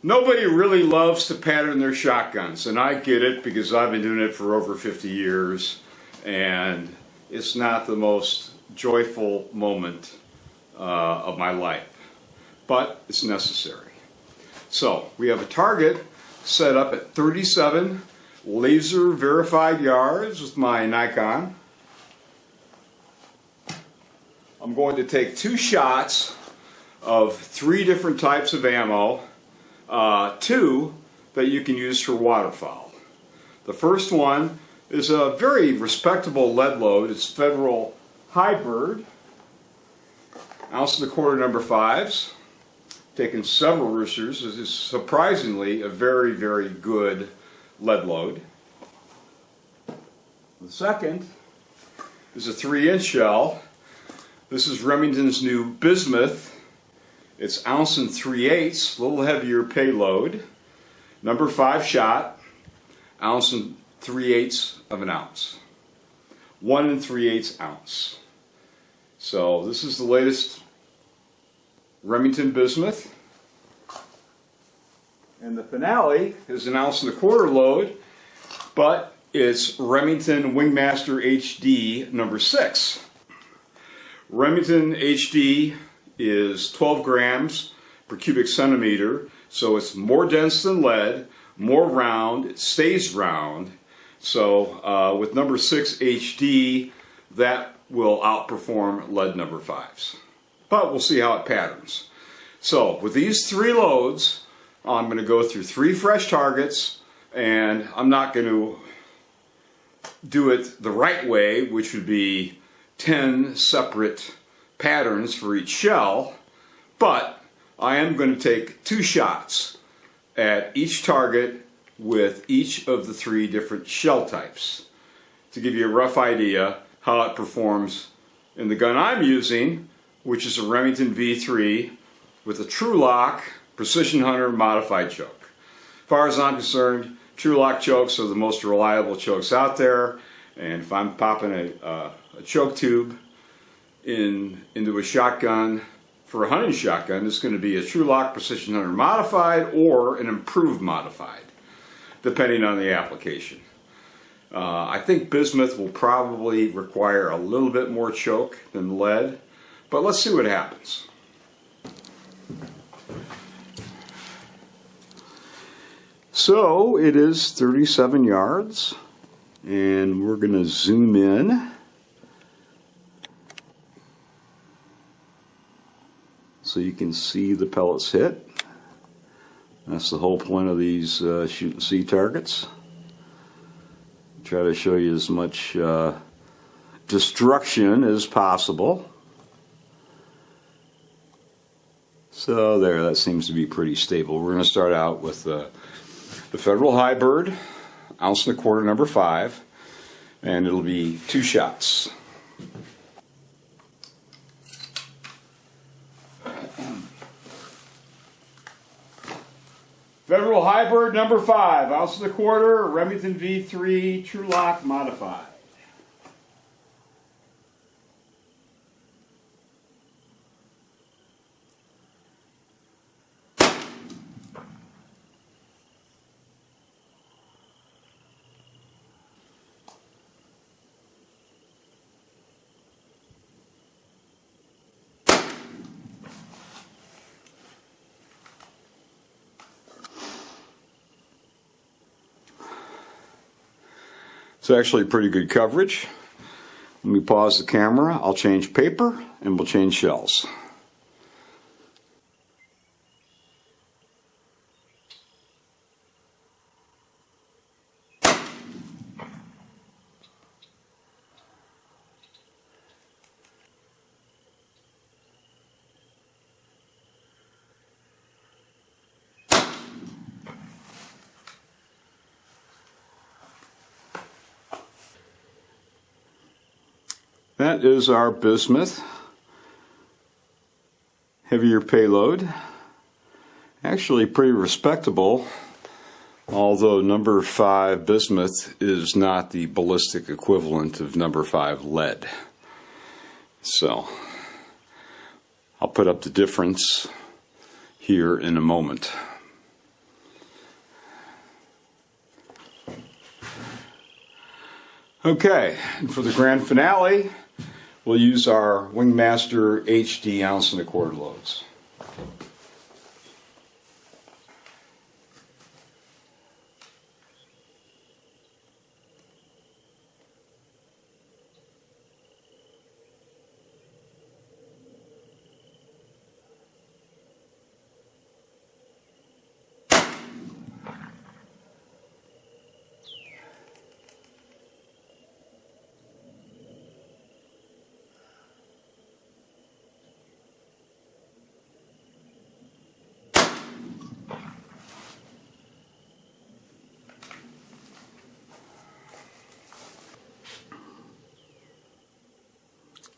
Nobody really loves to pattern their shotguns, and I get it because I've been doing it for over 50 years, and it's not the most joyful moment of my life, but it's necessary. So we have a target set up at 37 laser verified yards with my Nikon. I'm going to take 2 shots of 3 different types of ammo, 2 that you can use for waterfowl. The first one is a very respectable lead load. It's Federal Hybrid, 1.25 ounce number 5s. Taken several roosters. This is surprisingly a very, very good lead load. The second is a 3-inch shell. This is Remington's new Bismuth. It's 1 3/8, a little heavier payload. Number 5 shot, 1 3/8 of an ounce. 1 3/8 ounce. So this is the latest Remington Bismuth. And the finale is an 1.25 ounce load, but it's Remington Wingmaster HD number 6. Remington HD is 12 grams per cubic centimeter, so it's more dense than lead, more round, it stays round. So with number 6 HD, that will outperform lead number 5s. But we'll see how it patterns. So with these 3 loads, I'm going to go through 3 fresh targets, and I'm not going to do it the right way, which would be 10 separate patterns for each shell, but I am going to take 2 shots at each target with each of the 3 different shell types to give you a rough idea how it performs in the gun I'm using, which is a Remington V3 with a True-Lock Precision Hunter modified choke. As far as I'm concerned, True-Lock chokes are the most reliable chokes out there, and if I'm popping a choke tube into a shotgun for a hunting shotgun, it's going to be a True-Lock Precision Hunter modified or an improved modified, depending on the application. I think Bismuth will probably require a little bit more choke than lead, but let's see what happens. So it is 37 yards, and we're going to zoom in so you can see the pellets hit. That's the whole point of these shoot and see targets. Try to show you as much destruction as possible. So there, that seems to be pretty stable. We're going to start out with the Federal Hybrid, 1.25 ounce number 5, and it'll be 2 shots. Federal Hybrid number 5, 1.25 ounce, Remington V3 True-Lock modified. It's actually pretty good coverage. Let me pause the camera, I'll change paper, and we'll change shells. That is our Bismuth, heavier payload, actually pretty respectable, although number 5 Bismuth is not the ballistic equivalent of number 5 lead. So I'll put up the difference here in a moment. Okay, and for the grand finale, we'll use our Wingmaster HD 1.25 ounce loads.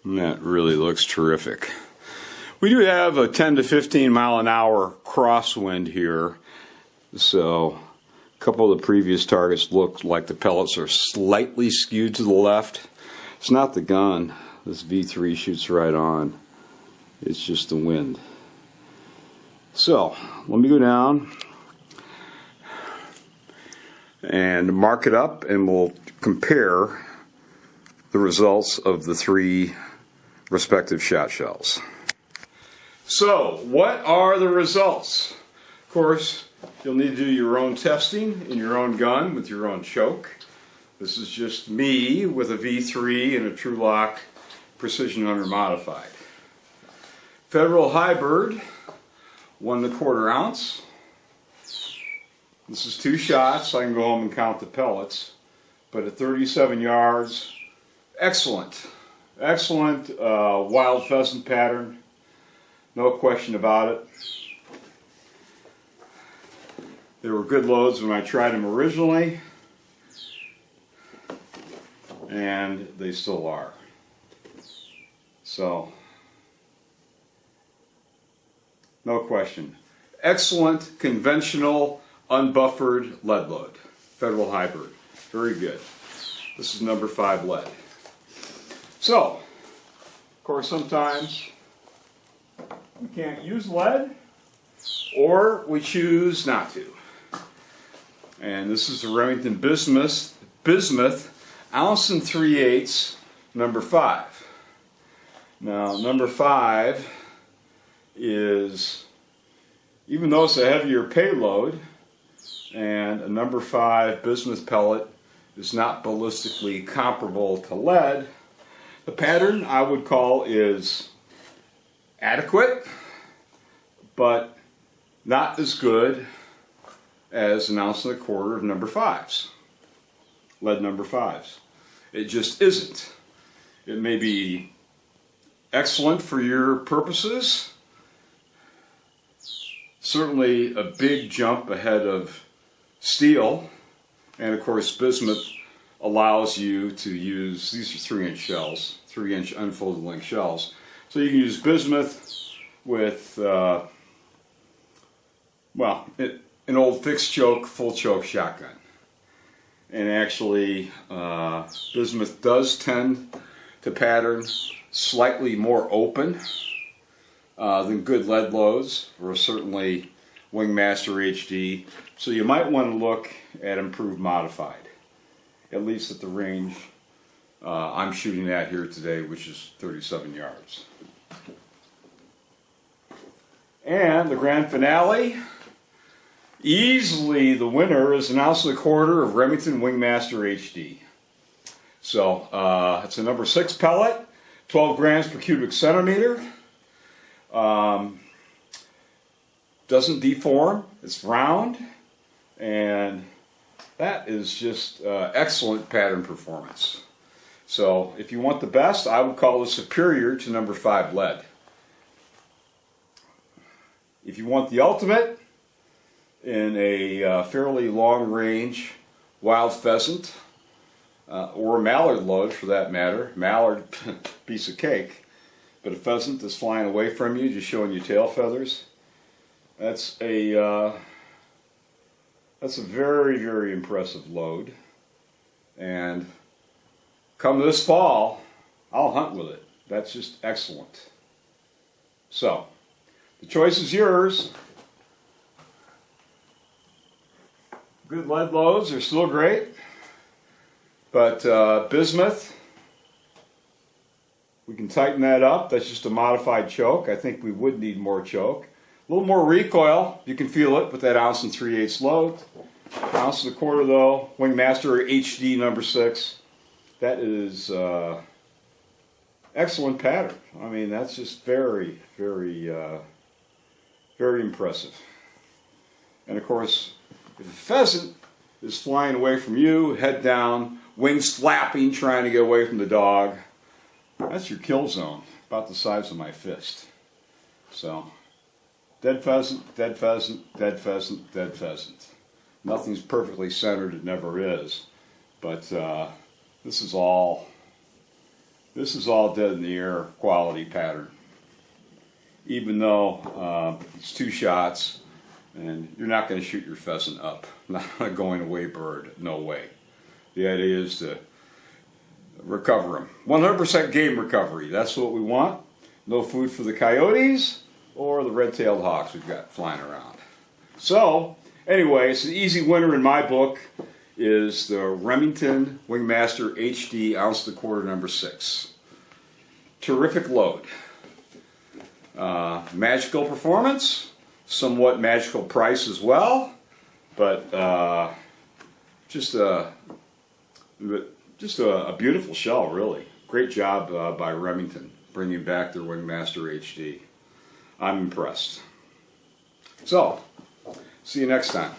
And that really looks terrific. We do have a 10 to 15 mile an hour crosswind here, so a couple of the previous targets look like the pellets are slightly skewed to the left. It's not the gun. This V3 shoots right on. It's just the wind. So let me go down and mark it up, and we'll compare the results of the three respective shot shells. So, what are the results? Of course, you'll need to do your own testing in your own gun with your own choke. This is just me with a V3 and a Trulock Precision Hunter Modified. Federal Hybrid, 1.25 ounce. This is 2 shots. I can go home and count the pellets. But at 37 yards, excellent. Excellent wild pheasant pattern. No question about it. They were good loads when I tried them originally, and they still are. So, no question. Excellent conventional unbuffered lead load. Federal Hybrid. Very good. This is number 5 lead. So, of course, sometimes we can't use lead, or we choose not to. And this is the Remington Bismuth 1.3 number 5. Now, number 5 is, even though it's a heavier payload, and a number 5 bismuth pellet is not ballistically comparable to lead, the pattern I would call is adequate, but not as good as 1.25 ounce of number 5s, lead number 5s. It just isn't. It may be excellent for your purposes, certainly a big jump ahead of steel, and of course bismuth allows you to use, these are 3-inch shells, 3-inch unfolded length shells. So you can use bismuth with, an old fixed choke, full choke shotgun. And actually, bismuth does tend to pattern slightly more open than good lead loads, or certainly Wingmaster HD. So you might want to look at improved modified, at least at the range I'm shooting at here today, which is 37 yards. And the grand finale, easily the winner is 1.25 ounces of Remington Wingmaster HD. So it's a number 6 pellet, 12 grams per cubic centimeter. Doesn't deform, it's round, and that is just excellent pattern performance. So if you want the best, I would call it superior to number 5 lead. If you want the ultimate in a fairly long range wild pheasant, or a mallard load for that matter, mallard, piece of cake, but a pheasant that's flying away from you, just showing you tail feathers, that's a very, very impressive load. And come this fall, I'll hunt with it. That's just excellent. So, the choice is yours. Good lead loads are still great. But bismuth, we can tighten that up. That's just a modified choke. I think we would need more choke. A little more recoil. You can feel it with that 1 3/8 load. 1 1/4 though. Wingmaster HD number 6. That is excellent pattern. I mean, that's just very, very, very impressive. And of course, if a pheasant is flying away from you, head down, wings flapping, trying to get away from the dog, that's your kill zone, about the size of my fist. So, dead pheasant, dead pheasant, dead pheasant, dead pheasant. Nothing's perfectly centered, it never is. But this is all dead in the air quality pattern. Even though it's 2 shots, and you're not going to shoot your pheasant up. Not a going away bird, no way. The idea is to recover them. 100% game recovery, that's what we want. No food for the coyotes or the red-tailed hawks we've got flying around. So, anyway, it's an easy winner in my book is the Remington Wingmaster HD 1 1/4 number 6. Terrific load. Magical performance, somewhat magical price as well, but just a beautiful shell, really. Great job by Remington bringing back their Wingmaster HD. I'm impressed. So, see you next time.